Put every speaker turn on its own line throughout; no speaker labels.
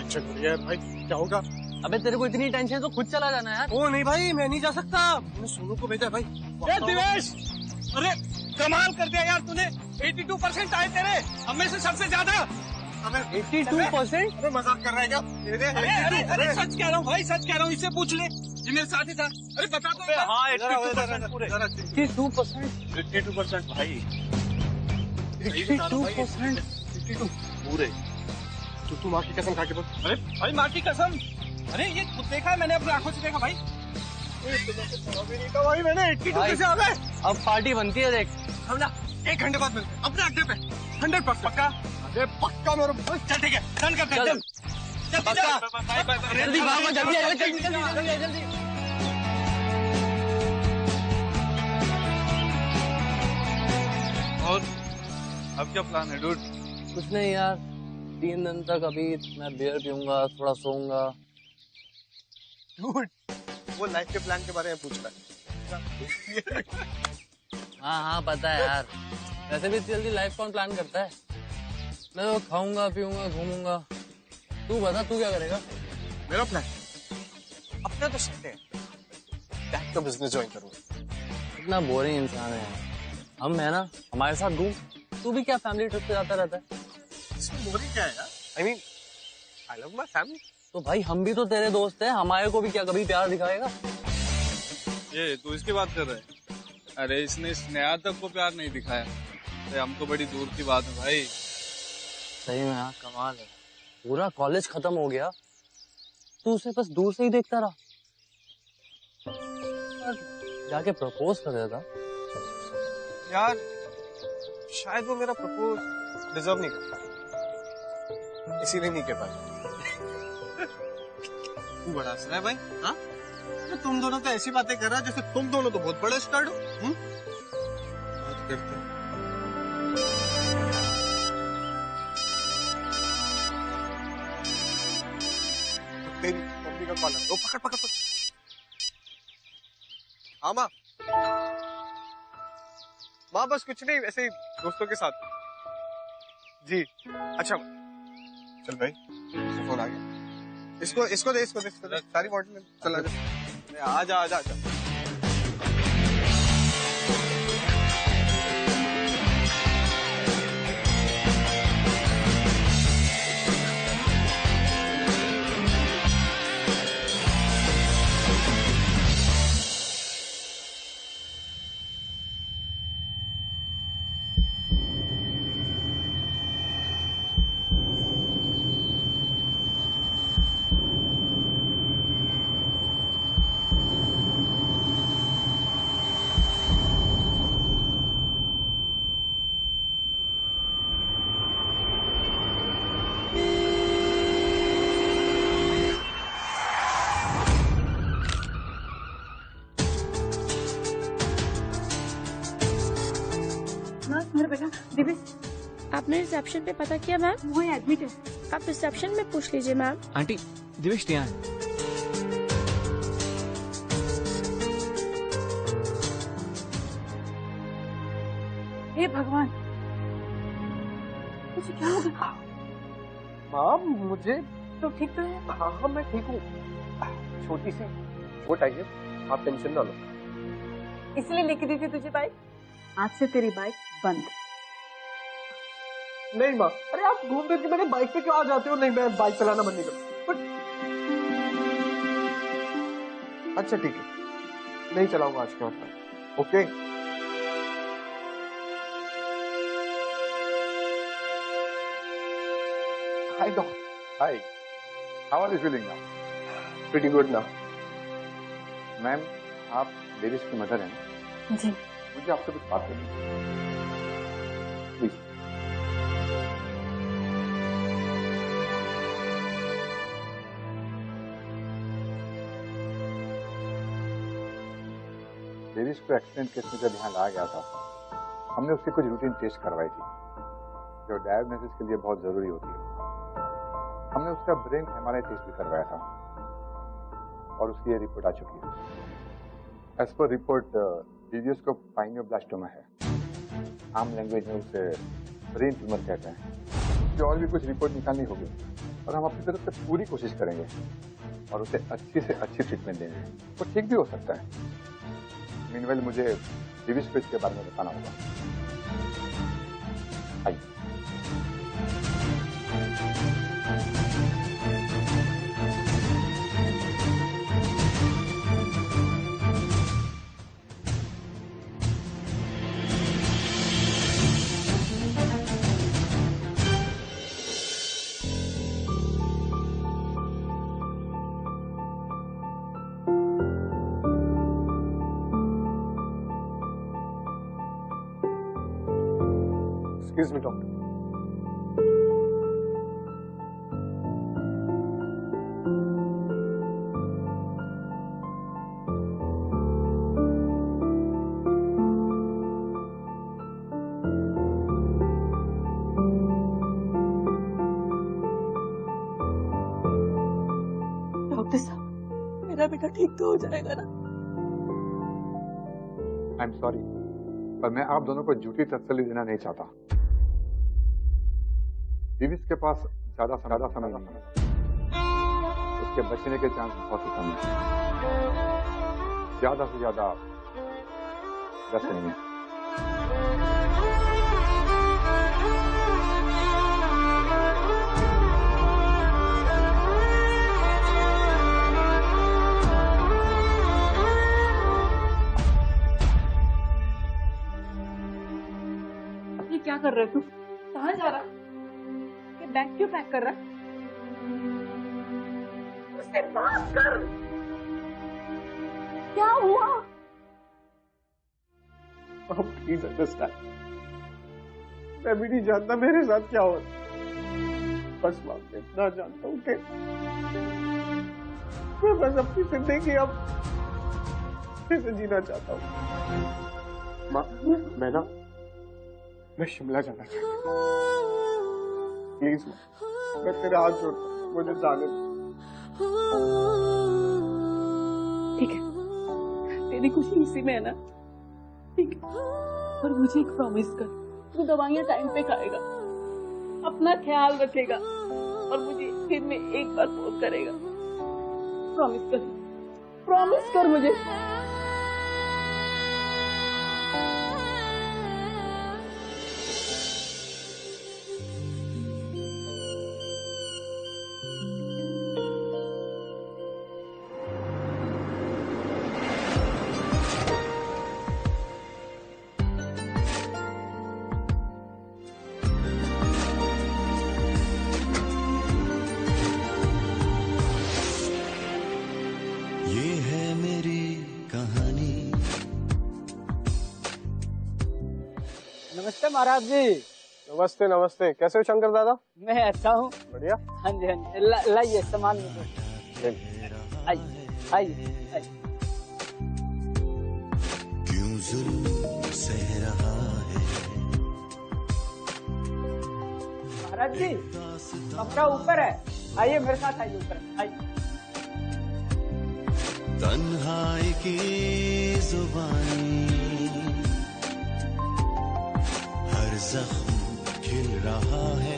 Tension हो रही है भाई, क्या होगा?
अबे तेरे को इतनी टेंशन है तो खुद चला जाना यार।
ओ नहीं भाई, मैं नहीं जा सकता, मैंने सोनू को भेजा भाई।
दिवेश, अरे कमाल कर दिया यार तूने। 82% आए तेरे, हमें से सबसे ज्यादा।
82%?
अरे मजाक कर रहा है क्या?
अरे सच कह रहा हूँ भाई, सच कह रहा हूँ, इससे पूछ ले, ये मेरे साथ ही था। अरे बता दो।
हाँ 82% पूरे। 82%?
82% भाई,
82%?
82 पूरे। तू माँ की कसम खा के बोल।
अरे भाई माँ की कसम, अरे ये खुद देखा है मैंने, अपनी आंखों से देखा भाई।
नहीं था भाई, मैंने 82 कैसे आ गए?
अब पार्टी बनती है देख।
हम ना 1 घंटे बाद मिलते हैं अपने अड्डे पे, 100% पक्का।
अरे पक्का मेरे भाई।
चल ठीक है, डन करते हैं,
चल।
चल
पक्का।
Bye bye.
जल्दी भागो, जल्दी आ, जल्दी जल्दी जल्दी।
और अब क्या प्लान है डूड?
कुछ नहीं यार, 3 दिन तक अभी मैं बियर पीऊंगा, थोड़ा सोऊंगा।
Dude, वो लाइफ के प्लान के बारे में पूछ रहा है।
हाँ हाँ पता है यार, वैसे भी इतनी जल्दी लाइफ कौन प्लान करता है। मैं तो खाऊंगा पीऊंगा घूमूंगा। तू बता तू क्या करेगा?
मेरा प्लान अपना तो सेट है, टैग का बिजनेस ज्वाइन करूंगा।
इतना बोरिंग इंसान है हम, है ना, हमारे साथ घूम। तू भी क्या फैमिली ट्रिप पे जाता रहता है?
इसमें बोरिंग क्या है यार? I mean, I love my family.
तो भाई हम भी तो तेरे दोस्त हैं, हमारे को भी क्या कभी प्यार दिखाएगा?
ये तू इसकी बात कर रहा है? अरे इसने स्नेहा तक को प्यार नहीं दिखाया। अरे हम तो बड़ी दूर की बात है भाई।
सही में यार कमाल है, पूरा कॉलेज खत्म हो गया, तू उसे बस दूर से ही देखता रहा। जाके प्रपोज कर देता।
यार शायद वो मेरा प्रपोज डिजर्व नहीं करता, इसीलिए नहीं कर पाया। तू बड़ा हंस रहा है भाई, हाँ? तुम दोनों तो ऐसी बातें कर रहा है जैसे तुम दोनों तो बहुत बड़े स्टार्ट हो। बात करते हैं। तेरी मम्मी का कॉल है, वो पकड़ पकड़ पकड़। हाँ माँ, माँ बस कुछ नहीं, ऐसे ही दोस्तों के साथ। जी अच्छा, चल भाई फोन आ गया, इसको इसको दे, इसको दे, इसको दे, सारी बॉटल चला जा, आजा आजा आजा।
आपने रिसेप्शन पे पता किया मैम?
वो एडमिट है।
आप रिसेप्शन में पूछ लीजिए मैम।
आंटी दिवेश यहाँ है।
हे भगवान, मुझे क्या हो गया?
माँ मुझे
तो ठीक तो है?
हाँ हाँ मैं ठीक हूँ, छोटी सी चोट आई है, आप टेंशन ना लो।
इसलिए लेके दी थी तुझे बाइक? आज से तेरी बाइक बंद।
नहीं माँ, अरे आप घूम फिर के मेरे बाइक पे क्यों आ जाते हो? नहीं मैं बाइक चलाना बंद नहीं करता। अच्छा ठीक है, नहीं चलाऊंगा आज के बाद। Okay hi dog.
Hi, how are you feeling now?
Pretty good ना।
मैम, आप देविश की मदर हैं ना?
जी।
मुझे आपसे कुछ बात करनी है, प्लीज। देविश को एक्सीडेंट केस में जब यहाँ लाया गया था, हमने उसकी कुछ रूटीन टेस्ट करवाई थी जो डायग्नोसिस के लिए बहुत जरूरी होती है। हमने उसका ब्रेन एमआरआई टेस्ट भी करवाया था और उसकी ये रिपोर्ट आ चुकी है। एज पर रिपोर्ट डीवीएस को पाइनियोब्लास्टोमा है, आम लैंग्वेज में उसे ब्रेन ट्यूमर कहते हैं। जो और भी कुछ रिपोर्ट निकालनी होगी और हम अपनी तरफ से पूरी कोशिश करेंगे और उसे अच्छी से अच्छी ट्रीटमेंट देंगे। वो ठीक भी हो सकता है। मीनवाइल मुझे दिविश को इसके बारे में बताना होगा। आइए।
Excuse me, doctor.
डॉक्टर साहब, मेरा बेटा ठीक तो हो जाएगा ना?
आई एम सॉरी, पर मैं आप दोनों को झूठी तसल्ली देना नहीं चाहता। दिविश के पास ज्यादा समय नहीं है। उसके बचने के चांस बहुत ही कम है। ज्यादा से ज्यादा 10 महीने।
ये क्या कर रहे हो? कहाँ जा रहा? ये बैग क्यों पैक कर रहा? उससे बात कर। क्या हुआ?
Oh, please understand. मैं भी नहीं जानता मेरे साथ क्या हो रहा है। बस मैं इतना जानता हूँ कि मैं बस अपनी जिंदगी अब फिर से जीना चाहता हूँ। माँ, मैं शिमला जाना चाहता हूँ। प्लीज मैं तेरे हाथ जोड़ता हूँ, मुझे जाने दो।
ठीक है, तेरी खुशी इसी में है ना? ठीक है, पर मुझे एक प्रॉमिस कर, तू दवाइयाँ टाइम पे खाएगा, अपना ख्याल रखेगा और मुझे दिन में एक बार फोन करेगा। प्रॉमिस कर मुझे।
नमस्ते महाराज जी।
नमस्ते नमस्ते, कैसे हो शंकर दादा?
मैं अच्छा हूँ।
बढ़िया।
हाँ जी हाँ जी, लाइए सामान में। आइए आइए आइए।
क्यों जुल्म सह रहा है
महाराज जी, कमरा ऊपर है, आइए मेरे साथ, आइए ऊपर, आइए।
तन्हाई की जुबानी हर जख्म खिल रहा है,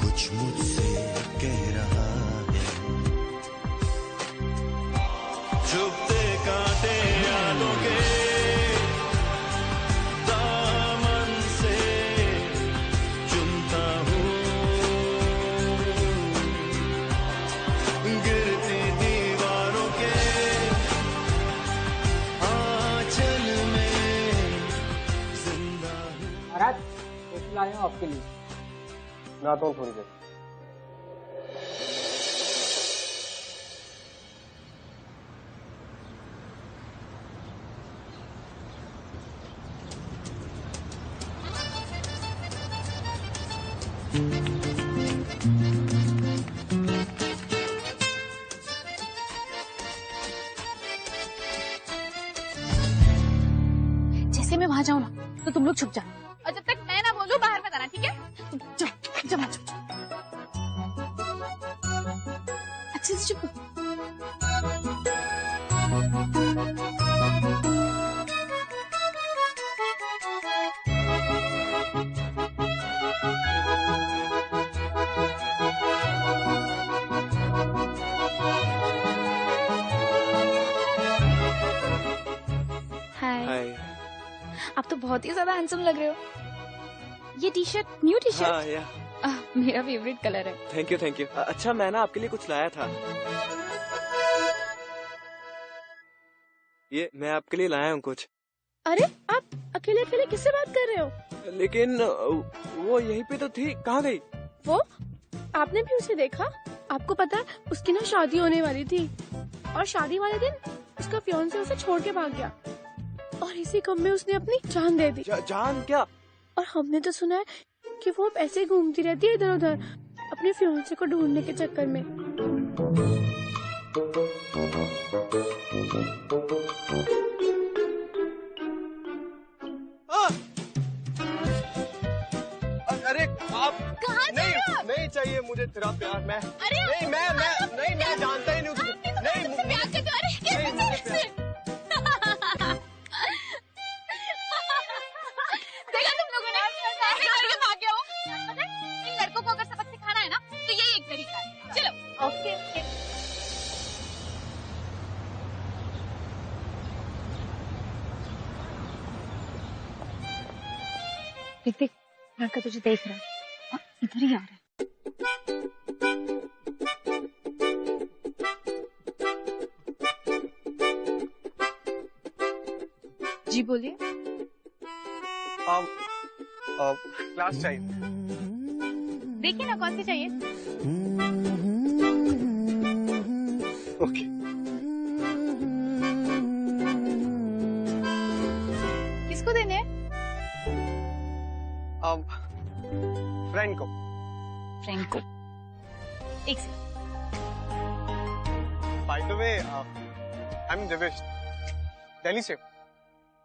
कुछ मुझसे कह रहा है, चुपते कांटे यादों के दामन से चुनता हूँ, गिरती दीवारों के आंचल में जिंदा हूँ।
महाराज, कुछ लाया हूँ आपके लिए।
मैं आता हूँ थोड़ी देर।
जैसे मैं वहां जाऊँ ना तो तुम लोग छुप जाना, और जब तक मैं ना बोलूं बाहर मत आना, ठीक है? जाओ जाओ जाओ, अच्छे से चुप।
हाय।
आप तो बहुत ही ज्यादा हैंडसम लग रहे हो। ये टी शर्ट न्यू टी
हाँ
शर्ट
या
मेरा फेवरेट कलर है।
Thank you. अच्छा मैं ना आपके लिए कुछ लाया था। ये मैं आपके लिए लाया हूँ कुछ।
अरे आप अकेले अकेले किससे बात कर रहे हो?
लेकिन वो यहीं पे तो थी, कहाँ गई?
वो आपने भी उसे देखा? आपको पता है उसकी ना शादी होने वाली थी और शादी वाले दिन उसका फियांसे उसे छोड़ के भाग गया और इसी गम में उसने अपनी जान दे दी।
जान क्या?
और हमने तो सुना है कि वो अब ऐसे ही घूमती रहती है इधर उधर अपने फियांसे को ढूंढने के चक्कर में।
अरे आप
कहाँ जा रहे हो?
नहीं चाहिए मुझे तेरा प्यार। मैं
अरे
नहीं मैं जानता ही नहीं तुझे। नहीं
तुमसे प्यार करते हो। अरे कैसे? देखा तुम लोगों ने ऐसे करके भाग गया वो। पता है, इन लड़कों को अगर सबक सिखाना है ना तो यही एक तरीका है। चलो ओके। देख लड़का तुझे देख रहा है और इधर ही आ रहा है। जी बोलिए।
क्लास चाहिए।
देखिए ना कौन सी चाहिए।
ओके।
किसको देने हैं?
फ्रेंड को।
फ्रेंड को। एक second.
By the way I am Divesh, Delhi से।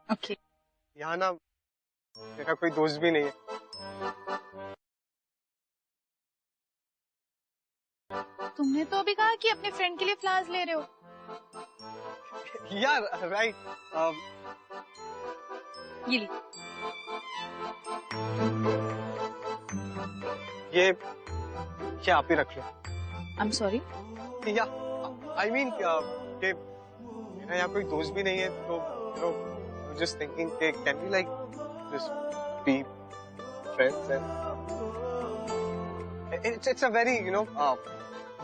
ओके।
यहाँ ना मेरा कोई दोस्त भी नहीं है।
तुमने तो अभी कहा कि अपने फ्रेंड के लिए फ्लावर्स ले रहे हो।
यार राइट।
ये ली।
ये आप ही रख लो।
I am sorry.
या आई मीन कि मेरा यहाँ कोई दोस्त भी नहीं है तो just thinking can we like just be friends and it's a very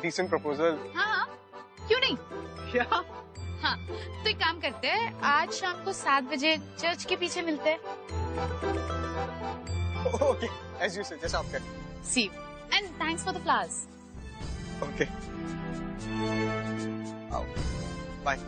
decent proposal.
हाँ क्यों नहीं।
क्या?
हाँ तो एक काम करते हैं, आज शाम को 7 बजे चर्च के पीछे मिलते हैं।
Okay, as you suggest, आप करें।
See you and thanks for the flowers.
Okay. Bye.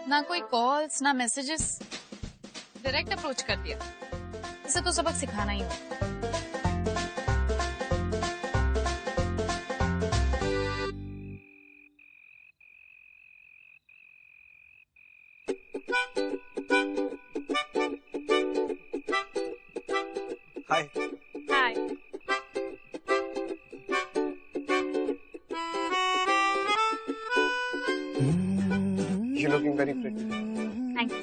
ना कोई कॉल्स ना मैसेजेस, डायरेक्ट अप्रोच कर दिया। इसे तो सबक सिखाना ही है।
Hi.
Hi.
You're looking very pretty.
Thank you.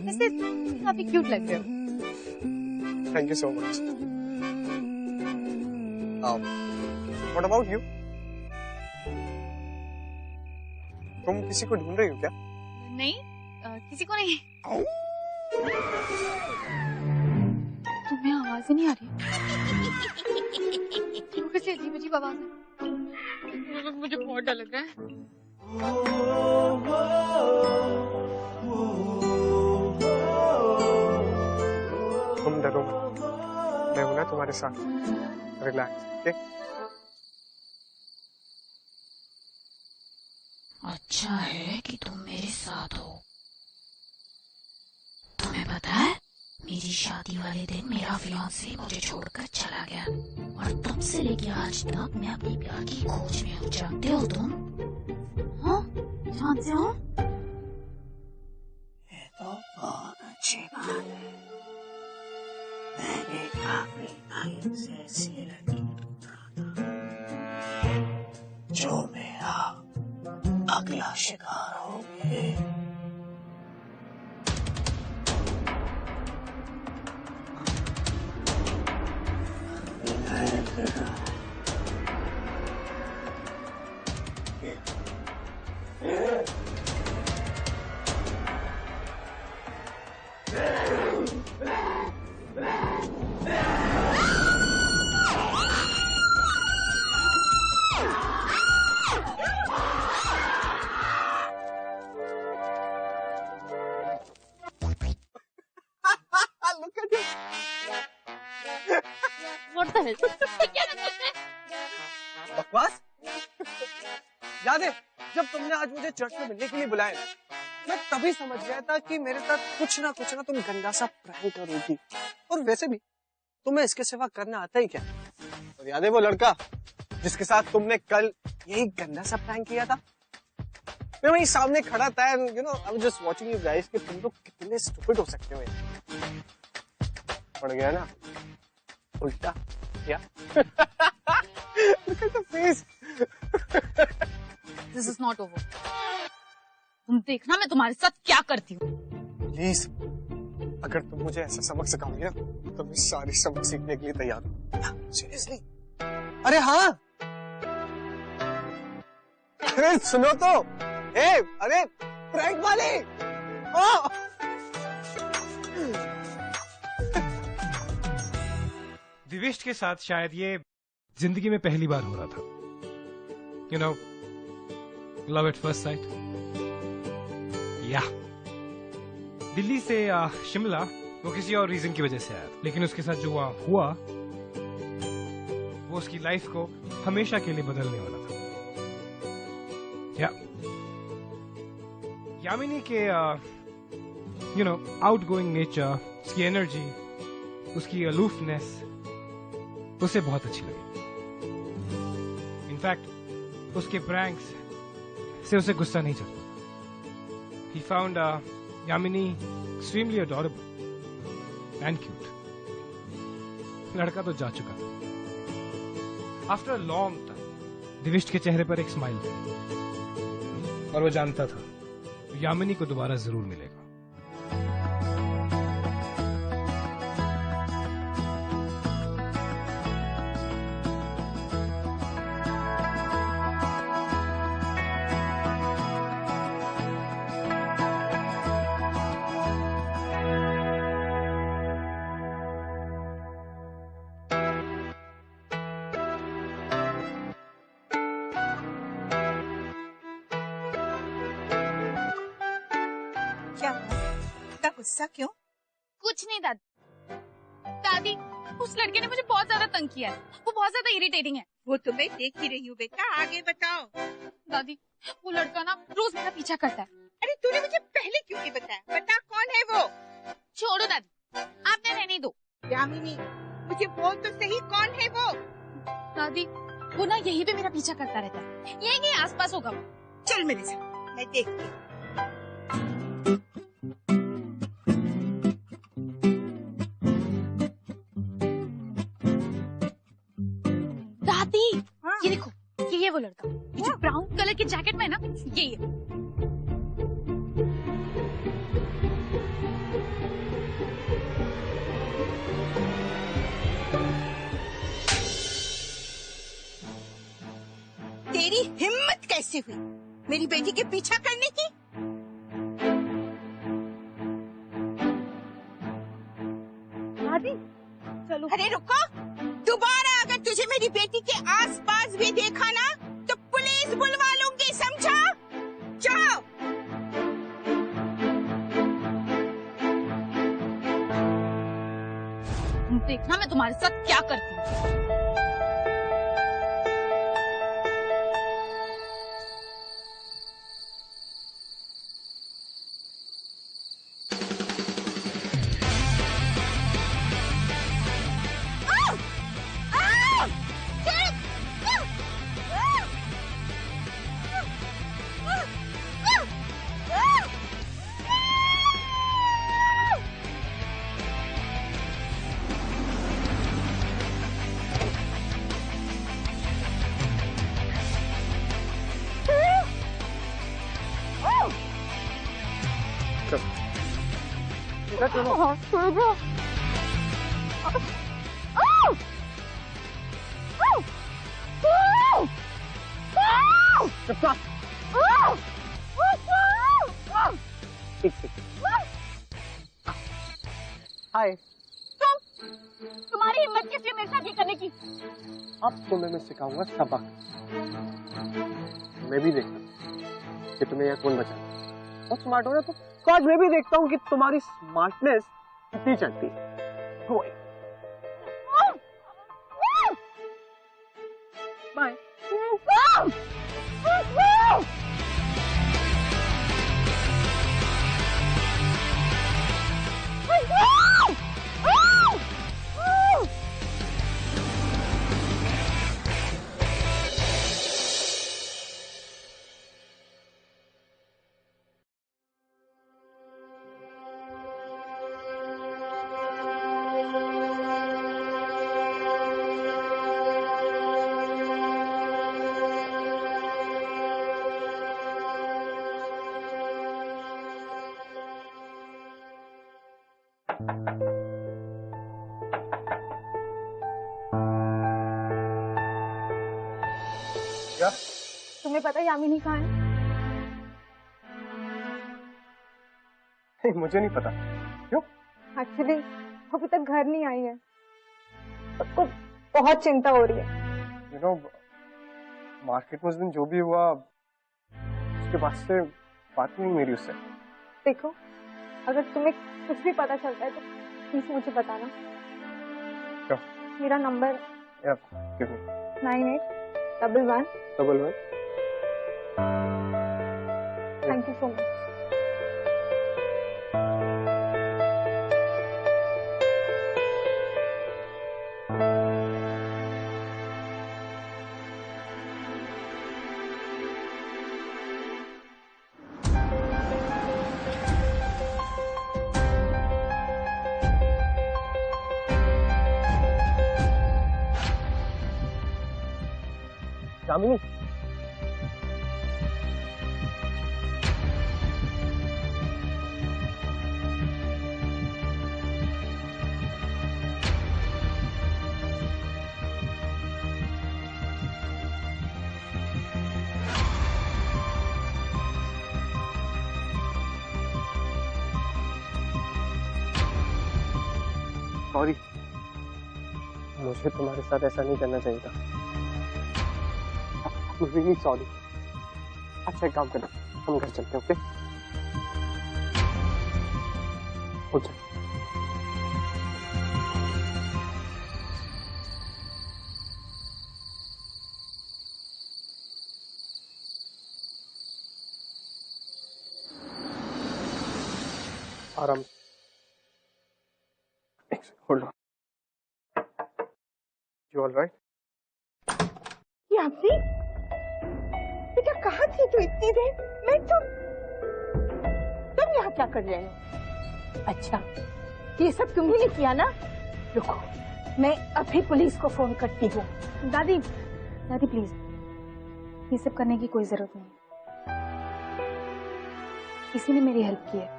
वैसे काफी क्यूट लग रहे हो।
Thank you so much. What about you? तुम किसी को ढूंढ रही हो क्या?
नहीं किसी को नहीं। तुम्हें आवाज ही नहीं आ रही? क्यों कैसे अजीब अजीब आवाज है? मुझे बहुत डर लग रहा है।
तुम डरो मत, मैं हूं ना तुम्हारे साथ। Relax, okay?
अच्छा है कि तुम मेरे साथ हो। तुम्हें पता है मेरी शादी वाले दिन मेरा फियांसे मुझे छोड़कर चला गया और तब से लेके आज तक मैं अपने प्यार की खोज में हूँ। जानते हो तुम? हाँ जानते हो?
ये तो बहुत अच्छी बात है। मैंने काफी टाइम से ऐसी लड़की ढूंढा था जो मेरा अगला शिकार होगी।
What the hell? क्या करते हैं?
बकवास। याद है जब तुमने आज मुझे चर्च में मिलने के लिए बुलाया ना, मैं तभी समझ गया था कि मेरे साथ कुछ ना तुम गंदा सा प्रैंक करोगी। और वैसे भी तुम्हें इसके सिवा करना आता ही क्या। और याद है वो लड़का जिसके साथ तुमने कल यही गंदा सा प्रैंक किया था? मैं वहीं सामने खड़ा था and you no I was just watching you guys कि तुम लोग कितने स्टूपिड हो सकते हो यार। पड़ गया ना उल्टा क्या? Look at the face.
This is not over. तुम देखना मैं तुम्हारे साथ क्या करती हूँ।
प्लीज अगर तुम मुझे ऐसा सबक सिखाओगी ना तो मैं सारी सबक सीखने के लिए तैयार हूँ। सीरियसली। अरे हाँ, अरे सुनो तो, अरे प्रैंक वाले।
दिविष्ट के साथ शायद ये जिंदगी में पहली बार हो रहा था। You know, love at first sight. या दिल्ली से शिमला वो किसी और रीजन की वजह से आया था, लेकिन उसके साथ जो हुआ वो उसकी लाइफ को हमेशा के लिए बदलने वाला था। यामिनी के यू नो आउटगोइंग नेचर, उसकी एनर्जी, उसकी अलूफनेस उसे बहुत अच्छी लगी। इनफैक्ट उसके प्रैंक्स से उसे गुस्सा नहीं चलता। He found Yamini extremely adorable and cute. लड़का तो जा चुका था। After a long time, दिविष्ट के चेहरे पर एक स्माइल थी और वो जानता था यामिनी को दोबारा जरूर मिलेगा।
गुस्सा क्यों?
कुछ नहीं दादी। दादी, उस लड़के ने मुझे बहुत ज्यादा तंग किया है। वो बहुत ज्यादा इरिटेटिंग है।
वो तो मैं देख ही रही हूँ बेटा, आगे बताओ।
दादी, वो लड़का ना रोज मेरा पीछा करता है।
अरे तूने मुझे पहले क्यों नहीं बताया? बता कौन है वो?
छोड़ो दादी, आपने रहने दो।
यामिनी, मुझे बोल तो सही, कौन है वो?
दादी, वो ना यहीं पे मेरा पीछा करता रहता है। यही कहीं आसपास होगा वो।
चल मेरे साथ, मैं देखती हूँ।
ये देखो, ये वो लड़का, ये जो ब्राउन कलर के जैकेट में है ना, ये है।
तेरी हिम्मत कैसे हुई मेरी बेटी के पीछा करने की?
दादी, चलो।
अरे रुको, दोबारा अगर तुझे मेरी बेटी के आसपास भी देखा ना तो पुलिस बुलवा लूंगी, समझा? जाओ।
देखना मैं तुम्हारे साथ क्या करती हूँ।
हाय।
तुम्हारी हिम्मत किस लिए मेरे साथ ये करने की?
अब तुम्हें मैं सिखाऊंगा सबक। मैं भी देखता कि तुम्हें यह कौन बचा। बहुत स्मार्ट हो ना तुम, तो आज मैं भी देखता हूँ कि तुम्हारी स्मार्टनेस कितनी चलती है।
बाय।
क्या?
तुम्हें पता है यामिनी कहाँ है?
नहीं, मुझे नहीं पता। क्यों?
एक्चुअली अभी तक घर नहीं आई है, सबको बहुत चिंता हो रही है।
यू नो, मार्केट में उस दिन जो भी हुआ उसके बाद से बात नहीं मेरी उससे।
देखो, अगर तुम्हें कुछ भी पता चलता है तो प्लीज मुझे बताना।
क्या?
मेरा number 981111। Thank you so much.
Yamini, sorry, मुझे तुम्हारे साथ ऐसा नहीं करना चाहिए था। Really sorry. अच्छा, एक काम करो, हम घर चलते हैं। ओके? ओके। आराम। Hold on. You all right?
Yamini, बेटा कहाँ थी तू इतनी देर? तुम यहाँ क्या कर रहे हो? अच्छा, ये सब तुम्ही ने किया ना? रुको, मैं अभी पुलिस को फोन करती हूँ।
दादी, दादी प्लीज, ये सब करने की कोई जरूरत नहीं। किसी ने मेरी हेल्प की है।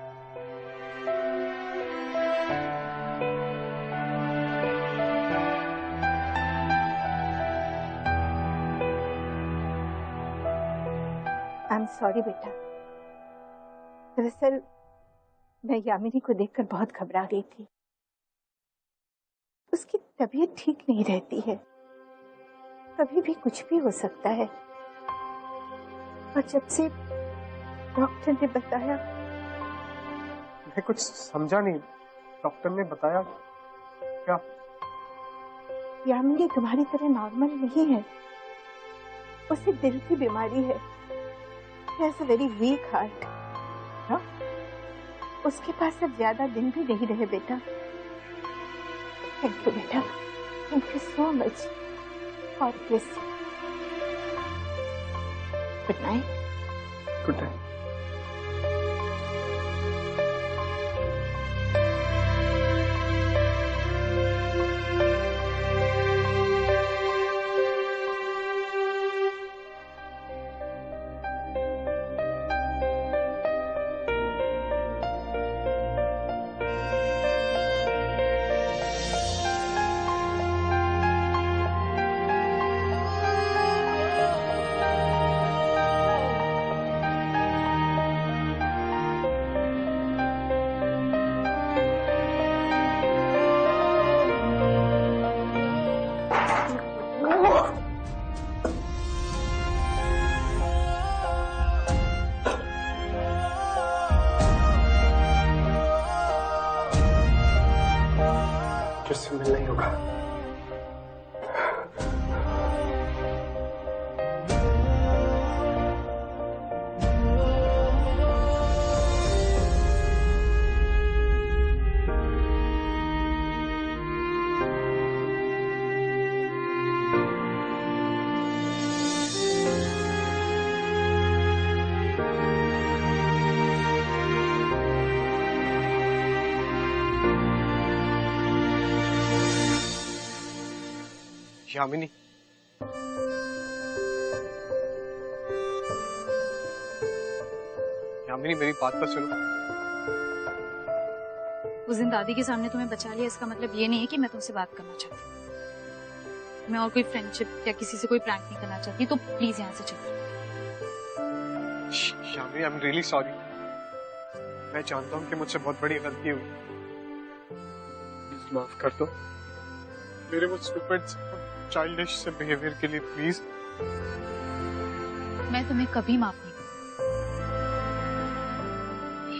आई एम सॉरी बेटा। दरअसल मैं यामिनी को देखकर बहुत घबरा गई थी। उसकी तबीयत ठीक नहीं रहती है, कभी भी कुछ भी हो सकता है। और जब से डॉक्टर ने बताया,
मैं कुछ समझा नहीं। डॉक्टर ने बताया क्या?
यामिनी तुम्हारी तरह नॉर्मल नहीं है, उसे दिल की बीमारी है। He has a very weak heart. हाँ? उसके पास अब ज्यादा दिन भी नहीं रहे बेटा। थैंक यू बेटा, thank you so much. God bless you. Good night.
Good night. Yamini, Yamini मेरी बात तो सुनो।
उस दिन दादी के सामने तुम्हें बचा लिया, इसका मतलब ये नहीं है कि मैं तुमसे बात करना चाहती। मैं और कोई फ्रेंडशिप या किसी से कोई प्रैंक नहीं करना चाहती, तो प्लीज यहाँ से चलो।
Yamini, I am really sorry. मैं जानता हूँ कि मुझसे बहुत बड़ी गलती हुई। प्लीज माफ कर दो मेरे वो स्टूपिड चाइल्डिश से बिहेवियर के लिए, प्लीज।
मैं तुम्हें कभी माफ नहीं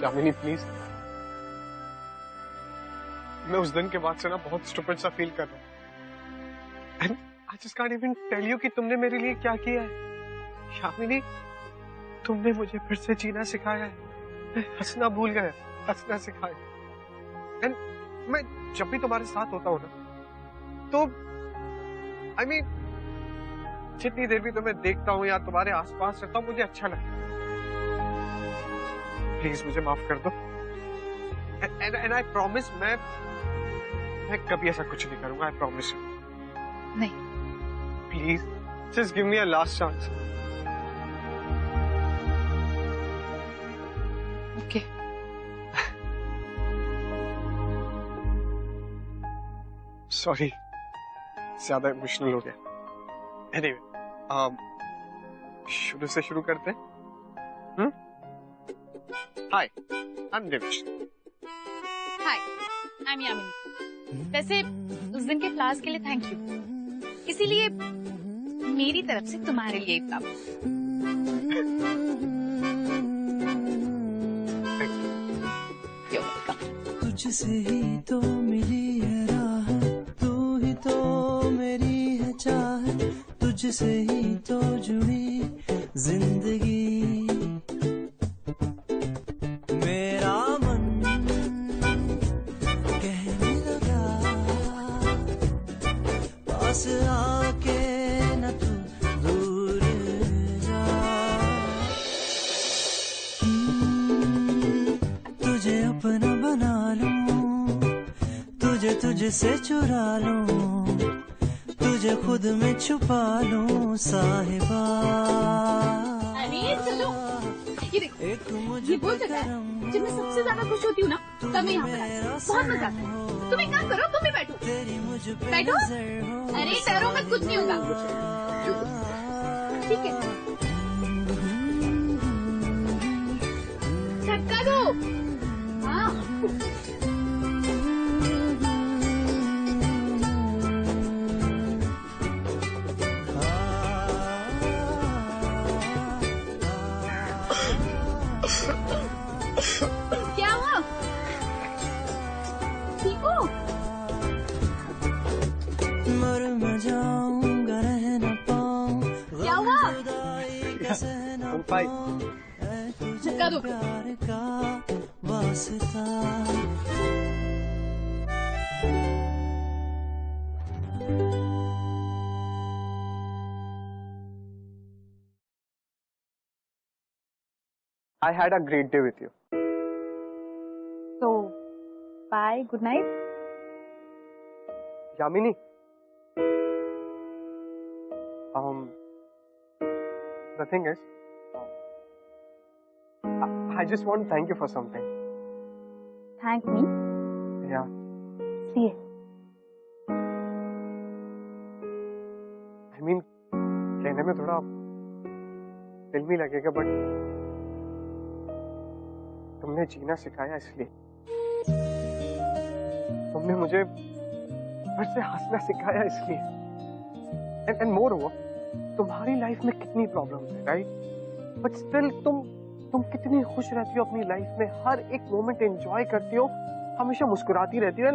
यामिनी प्लीज। मैं उस दिन के बाद से ना बहुत स्टूपिड सा फील कर रहा हूँ। And I just can't even tell you कि तुमने मेरे लिए क्या किया है। यामिनी, तुमने मुझे फिर से जीना सिखाया है, हंसना भूल गया, हंसना सिखाया। एंड मैं जब भी तुम्हारे साथ होता हूँ ना, तो आई मीन जितनी देर भी तुम्हें देखता हूँ या तुम्हारे आसपास रहता हूँ, मुझे अच्छा लगता है। प्लीज मुझे माफ कर दो। एंड आई प्रॉमिस मैं कभी ऐसा कुछ नहीं करूंगा। I promise.
नहीं।
Please just give me a last chance.
Okay.
Sorry, ज्यादा इमोशनल हो गया। एनीवे, शुरू से शुरू करते हैं। Hi, I am Devesh.
Hi, I am Yamini. वैसे उस दिन के फ्लावर्स के लिए थैंक यू, इसीलिए मेरी तरफ से तुम्हारे लिए एक
तुझसे ही तो मिली है राह, तू ही तो मेरी है चाह, तुझसे ही तो जुड़ी जिंदगी। मेरा मन कहने लगा पास आके न तू दूर जा। तुझे अपना बना लूं, तुझे तुझसे चुरा लूं, तुझे खुद में छुपा लूं साहिबा।
अरे चलो, ये देखो, ये वो जगह है जब मैं सबसे ज्यादा खुश होती हूँ ना, तब मैं यहाँ पर आती हूँ। बहुत मजा आता है। तुम एक काम करो, तुम भी बैठो। बैठो। अरे डरो मत, कुछ नहीं होगा। ठीक है, धक्का दो। हाँ। क्या हुआ? ठीक हो?
मर मैं जाऊंगा, रह न पाऊं।
क्या हुआ?
धक्का दो। प्यार का वास्ता।
I had a great day with you.
So, bye, good night.
Yamini, the thing is, I just want to thank you for something.
Thank me?
Yeah.
See.
I mean, कहने में थोड़ा फिल्मी लगेगा, बट तुमने जीना सिखाया इसलिए। तुमने मुझे फिर से हंसना सिखाया इसलिए। एंड मोर ओवर, तुम्हारी लाइफ में कितनी प्रॉब्लम्स है, राइट? बट स्टिल तुम कितनी खुश रहती हो अपनी लाइफ में, हर एक मोमेंट एंजॉय करती हो, हमेशा मुस्कुराती रहती हो।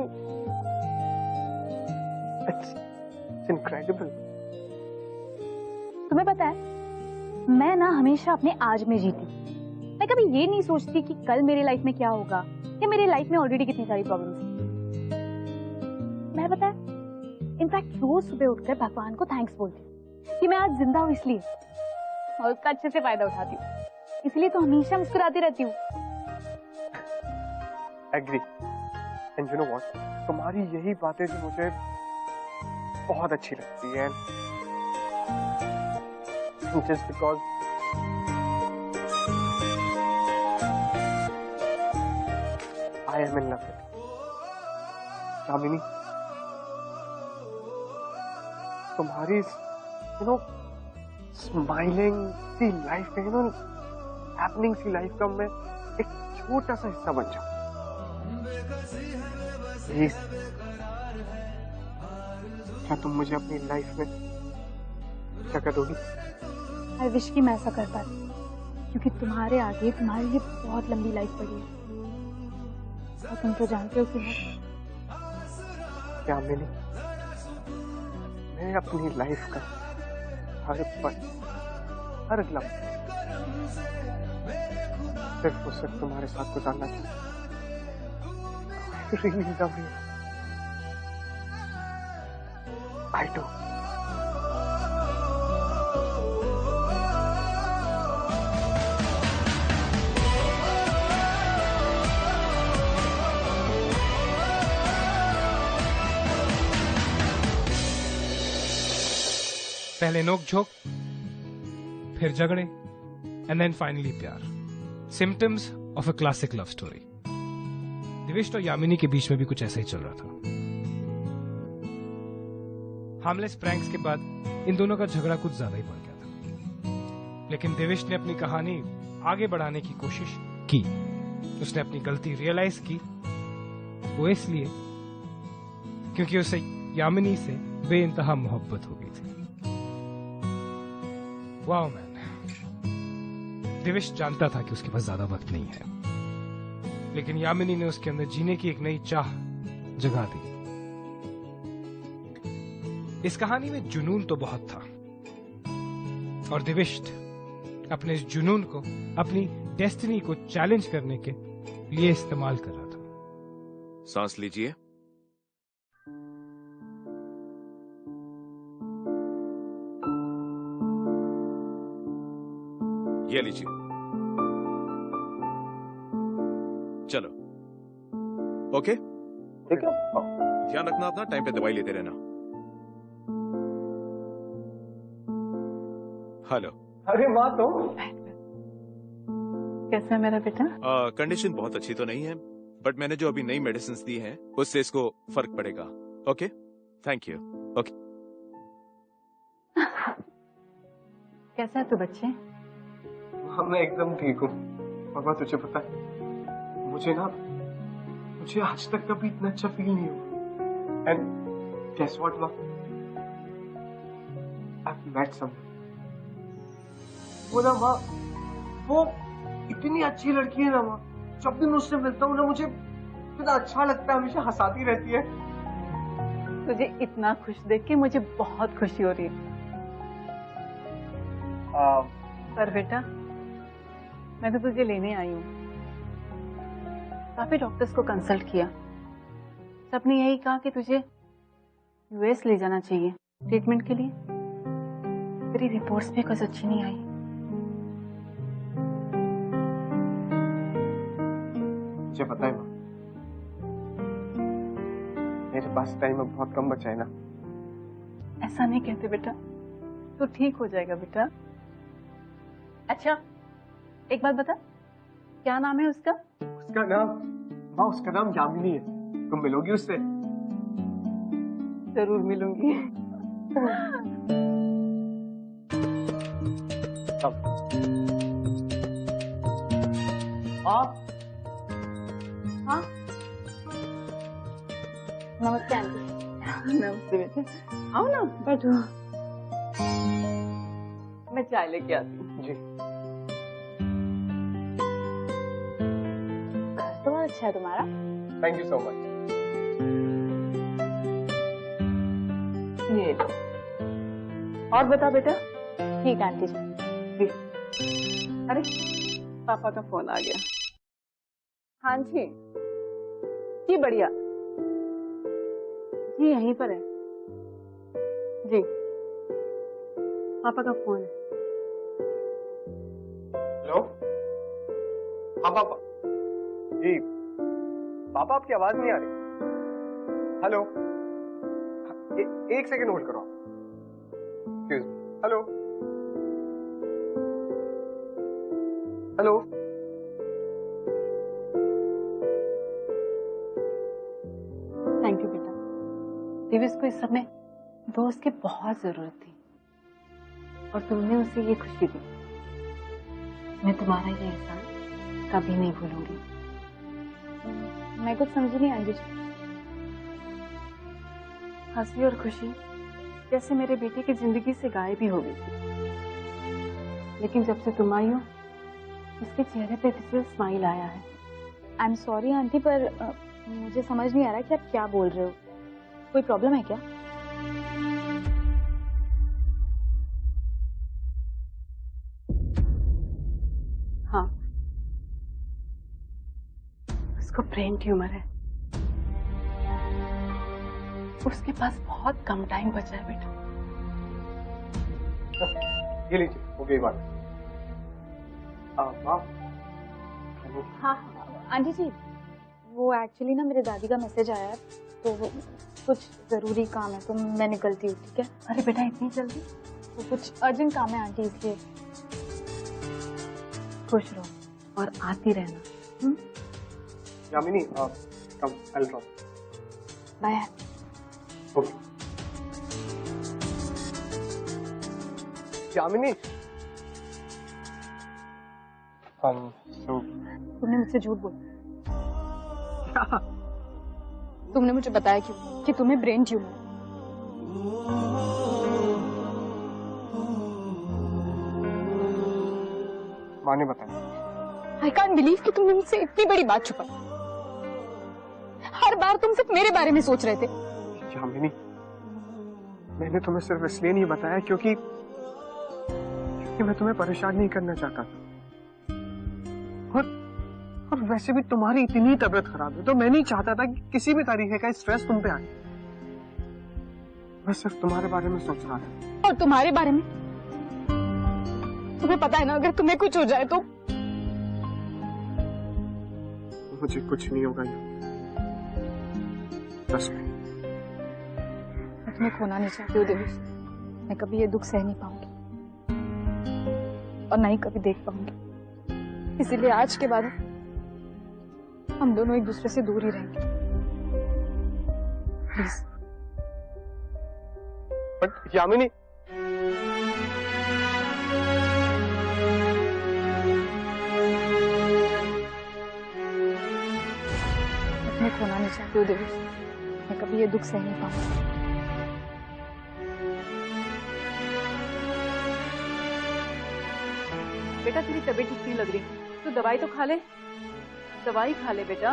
It's incredible.
तुम्हें पता है, मैं ना हमेशा अपने आज में जीती। मैं कभी ये नहीं सोचती कि कल मेरी लाइफ में क्या होगा, या मेरी लाइफ में ऑलरेडी कितनी सारी प्रॉब्लम्स हैं। मैं पता है, इनफैक्ट रोज सुबह उठकर भगवान को थैंक्स बोलती हूँ कि मैं आज जिंदा हूँ इसलिए, और उसका अच्छे से फायदा उठाती हूँ। इसलिए तो हमेशा मुस्कुराती रहती हूँ।
Agree. And you know what, तुम्हारी यही बातें जो मुझे बहुत अच्छी लगती है just because I am in love with Yamini. तुम्हारी स्माइलिंग सी लाइफ है, हैपनिंग सी लाइफ का मैं एक छोटा सा हिस्सा बन जाऊं। प्लीज, क्या तुम मुझे अपनी लाइफ में जगह दोगी?
आई विश कि मैं ऐसा कर पाती, क्योंकि तुम्हारे आगे तुम्हारे लिए बहुत लंबी लाइफ पड़ी है और तुम तो जानते हो कि
यामिनी, मैं अपनी लाइफ का हर पल, हर लम्हा सिर्फ और सिर्फ तुम्हारे साथ गुजारना चाहता हूँ। I really love you. I do.
पहले नोक-झोंक, फिर झगड़े, and then finally प्यार. Symptoms of a classic love story. दिविश और यामिनी के बीच में भी कुछ ऐसा ही चल रहा था। हार्मलेस प्रैंक्स के बाद इन दोनों का झगड़ा कुछ ज्यादा ही बढ़ गया था, लेकिन दिविश ने अपनी कहानी आगे बढ़ाने की कोशिश की। उसने अपनी गलती रियलाइज की, वो इसलिए क्योंकि उसे यामिनी से बेइंतहा मोहब्बत हो गई थी। वाओ मैन, दिविश जानता था कि उसके पास ज्यादा वक्त नहीं है, लेकिन यामिनी ने उसके अंदर जीने की एक नई चाह जगा दी। इस कहानी में जुनून तो बहुत था, और दिविश अपने इस जुनून को अपनी डेस्टिनी को चैलेंज करने के लिए इस्तेमाल कर रहा था।
सांस लीजिए। ये लीजिए। चलो, ओके?
ठीक है।
ध्यान रखना अपना, टाइम पे दवाई लेते रहना। हेलो।
अरे माँ, तो कैसा है मेरा बेटा?
कंडीशन बहुत अच्छी तो नहीं है, बट मैंने जो अभी नई मेडिसिन दी हैं उससे इसको फर्क पड़ेगा। Okay, thank you. ओके।
कैसा है तू बच्चे?
हाँ, मैं एकदम ठीक हूँ। पापा, तुझे पता है, मुझे आज तक कभी इतना अच्छा फील नहीं हुआ। एंड guess what, माँ? I've met someone. वो ना माँ, वो इतनी अच्छी लड़की है ना माँ। जब भी मैं उससे मिलता हूँ ना, मुझे इतना अच्छा लगता है, हमेशा हंसाती रहती है।
तुझे इतना खुश देख के मुझे बहुत खुशी हो रही है। पर बेटा, मैं तो तुझे लेने आई हूँ। काफी डॉक्टर्स को कंसल्ट किया, सबने यही कहा कि तुझे यूएस ले जाना चाहिए ट्रीटमेंट के लिए। तेरी रिपोर्ट्स भी कुछ अच्छी नहीं आई।
मुझे पता है माँ, मेरे पास टाइम अब बहुत कम बचा है ना।
ऐसा नहीं कहते बेटा, तो ठीक हो जाएगा बेटा। अच्छा, एक बात बता, क्या नाम है उसका?
उसका नाम यामिनी है। तुम मिलोगी उससे?
जरूर मिलूंगी।
हाँ, नमस्ते आंटी।
नमस्ते बेटा, आओ ना, बैठो। मैं चाय लेके आती हूँ।
जी।
तो बहुत अच्छा है तुम्हारा।
Thank you so much.
ये लो। और बता बेटा।
ठीक है आंटी जी।
अरे, पापा का फोन आ गया। हाँ जी, जी बढ़िया जी, यहीं पर है जी। पापा का फोन है।
हेलो। हाँ पापा जी। पापा, आपकी आवाज नहीं आ रही। हेलो। एक सेकंड होल्ड करो। हेलो हेलो,
थैंक यू बेटा। दिविस को इस समय दोस्त की बहुत जरूरत थी और तुमने उसे ये खुशी दी। मैं तुम्हारा ये एहसान कभी नहीं भूलूंगी।
मैं कुछ समझी नहीं आंटी जी।
हंसी और खुशी जैसे मेरे बेटे की जिंदगी से गायब ही हो गई थी, लेकिन जब से तुम आई हो इसके चेहरे पे फिर से स्माइल आया है।
आई एम सॉरी आंटी, पर मुझे समझ नहीं आ रहा कि आप क्या बोल रहे हो। कोई प्रॉब्लम है क्या?
हाँ, उसको ब्रेन ट्यूमर है। उसके पास बहुत कम टाइम बचा है बेटा।
ये लीजिए, हो गई बात। माँ,
हाँ आंटी जी, वो एक्चुअली ना मेरे दादी का मैसेज आया है, तो कुछ जरूरी काम है तो मैं निकलती हूँ, ठीक है?
अरे बेटा इतनी जल्दी?
तो कुछ अर्जेंट काम है आंटी, इसलिए।
खुश रहो और आती रहना।
Yamini, come, I'll drop.
Bye.
Okay. Yamini, so
तुमने मुझसे झूठ बोला। तुमने मुझे बताया क्यों कि तुम्हें ब्रेन ट्यूमर।
माँ ने बताया।
आई कांट बिलीव कि तुमने मुझसे इतनी बड़ी बात छुपाई। हर बार तुम सिर्फ मेरे बारे में सोच रहे थे।
यामिनी, मैंने तुम्हें सिर्फ इसलिए नहीं बताया क्योंकि मैं तुम्हें परेशान नहीं करना चाहता था। और वैसे भी तुम्हारी इतनी तबीयत खराब है तो मैं नहीं चाहता था कि किसी भी तरीके का स्ट्रेस तुम पे आए। मैं सिर्फ तुम्हारे बारे में सोच रहा था।
और तुम्हारे बारे में? तुम्हें पता है ना, अगर तुम्हें कुछ हो जाए तो
मुझे कुछ नहीं होगा। बस
मैं तुम्हें खोना नहीं चाहती हूँ दिविश। मैं कभी ये दुख सह नहीं पाऊंगी और ना ही कभी देख पाऊंगी। इसीलिए आज के बाद हम दोनों एक दूसरे से दूर ही रहेंगे, प्लीज।
बट यामिनी,
मैं खोना नहीं चाहती हूँ दिविश। मैं कभी ये दुख सह नहीं पाऊंगी।
बेटा तेरी तबीयत ठीक नहीं लग रही, तो दवाई तो खा ले। दवाई खा ले बेटा।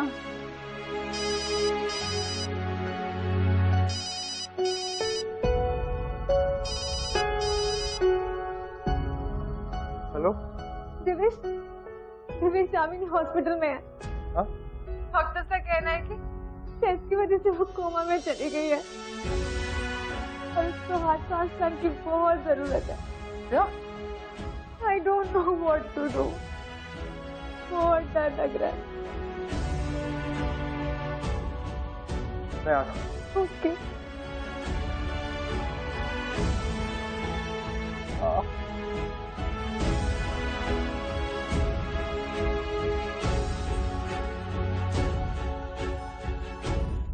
हेलो
दिविश, दिविश यामिनी हॉस्पिटल में है।
हाँ?
डॉक्टर का कहना है कि टेस्ट की वजह से वो कोमा में चली गई है और उसको हार्ट ट्रांसप्लांट की बहुत जरूरत है। I don't know what to do. बहुत डर लग रहा है।
मैं आ रहा हूँ।
ओके।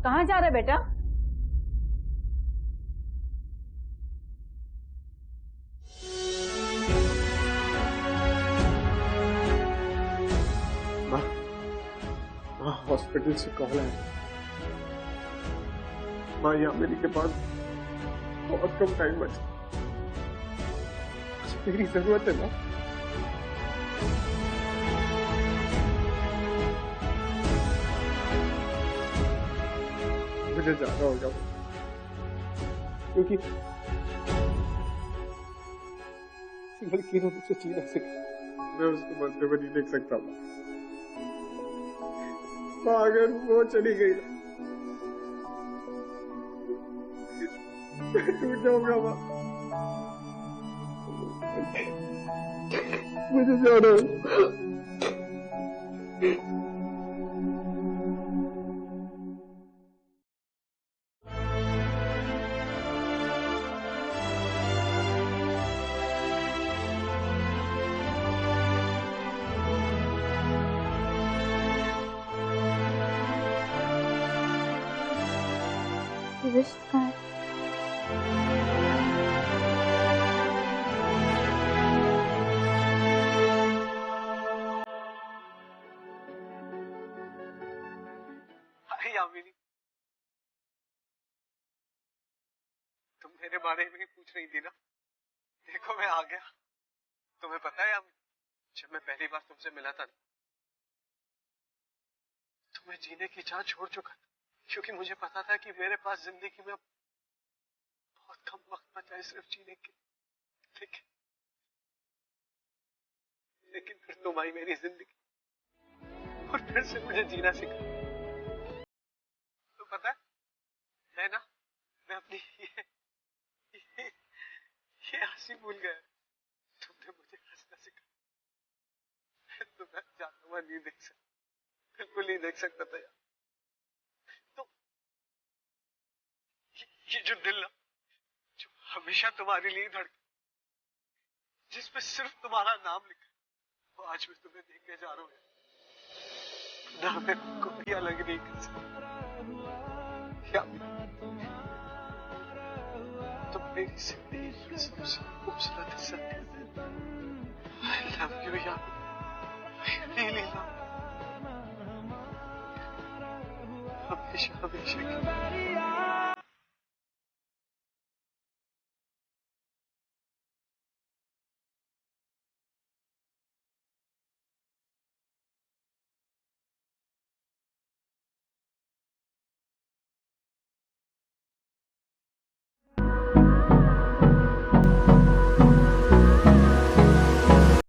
कहाँ जा रहा है बेटा?
हॉस्पिटल से कॉल है। माँ, यामिनी के पास बहुत कम टाइम बचा। मेरी जरूरत है ना। मुझे जाना होगा क्योंकि लड़की ने मुझे जीना सिखाया। मैं उसको मरते हुए नहीं देख सकता। अगर वो चली गई मैं टूट जाऊंगा। माँ, मुझे जाना है।
इश्क का है।
यामिनी, तुम मेरे बारे में ही पूछ रही थी ना? देखो मैं आ गया। तुम्हें पता है यामिनी, जब मैं पहली बार तुमसे मिला था ना, तो मैं जीने की चाह छोड़ चुका था, क्योंकि मुझे पता था कि मेरे पास जिंदगी में बहुत कम वक्त बचा है सिर्फ जीने के। लेकिन फिर तुम आई मेरी जिंदगी और फिर से मुझे जीना सिखा। तो पता है मैं अपनी ये हंसी भूल गया। तुमने मुझे हंसना सिखा। तो मैं जाता हुआ नहीं देख सकता, बिल्कुल नहीं देख सकता था यार। तो ये जो दिल ना, जो हमेशा तुम्हारे लिए धड़के, जिसपे सिर्फ तुम्हारा नाम लिखा, वो आज मैं तुम्हें देख के जा रहा हूँ ना। मैं कोई अलग नहीं कर सकता। तुम मेरी जिंदगी का सबसे खूबसूरत हिस्सा। I love you, यार। I really love you। हमेशा हमेशा